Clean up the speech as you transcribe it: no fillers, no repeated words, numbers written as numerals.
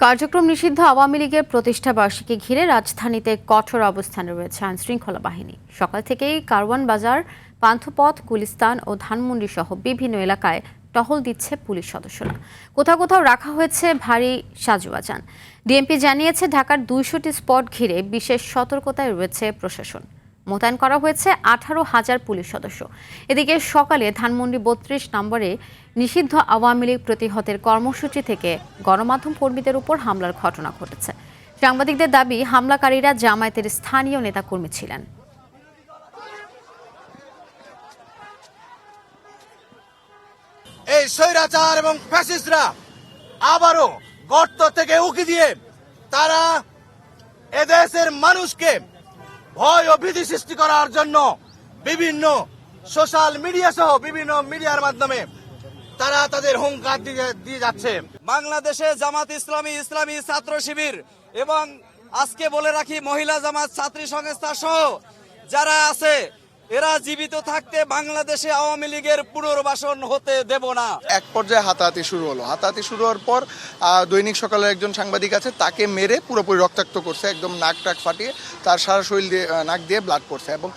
কার্যক্রম নিষিদ্ধ আওয়ামী লীগের প্রতিষ্ঠা বার্ষিকী ঘিরে রাজধানীতে কঠোর অবস্থানে রয়েছে আইনশৃঙ্খলা বাহিনী। সকাল থেকেই কারওয়ান বাজার, পান্থপথ, গুলিস্তান ও ধানমন্ডি সহ বিভিন্ন এলাকায় টহল দিচ্ছে পুলিশ সদস্যরা। কোথাও কোথাও রাখা হয়েছে ভারী সাজুয়াজান। ডিএমপি জানিয়েছে ঢাকার ২০০টি স্পট ঘিরে বিশেষ সতর্কতায় রয়েছে প্রশাসন। মোতায়েন করা হয়েছে ১৮,০০০ পুলিশ সদস্য। এদিকে সকালে ধানমন্ডি ৩২ নম্বরে নিষিদ্ধ আওয়ামী লীগ প্রতিহতের কর্মসূচি থেকে গণমাধ্যম কর্মীদের উপর হামলার ঘটনা ঘটেছে। সাংবাদিকদের দাবি, হামলাকারীরা জামায়াতের স্থানীয় নেতাকর্মী ছিলেন। এই স্বৈরাচার এবং ফ্যাসিস্টরা আবারও গর্ত থেকে উকি দিয়ে তারা এদেশের মানুষকে ভয় ও ভীতি সৃষ্টি করার জন্য বিভিন্ন সোশ্যাল মিডিয়া সহ বিভিন্ন মিডিয়ার মাধ্যমে তারা তাদের হুঙ্কার দিয়ে যাচ্ছে। বাংলাদেশে জামাত ইসলামী, ইসলামী ছাত্র শিবির এবং আজকে বলে রাখি মহিলা জামাত ছাত্রী সংস্থা সহ যারা আছে এরা জীবিত থাকতে বাংলাদেশে আওয়ামী লীগের পুনর্বাসন হতে দেব না। এক পর্যায়ে হাতাহাতি শুরু হলো। হাতাহাতি শুরু হওয়ার পর দৈনিক সকালের একজন সাংবাদিক আছে, তাকে মেরে পুরোপুরি রক্তাক্ত করছে, একদম নাক টাক ফাটিয়ে তার সারা শরীর দিয়ে নাক দিয়ে ব্লাড পড়ছে এবং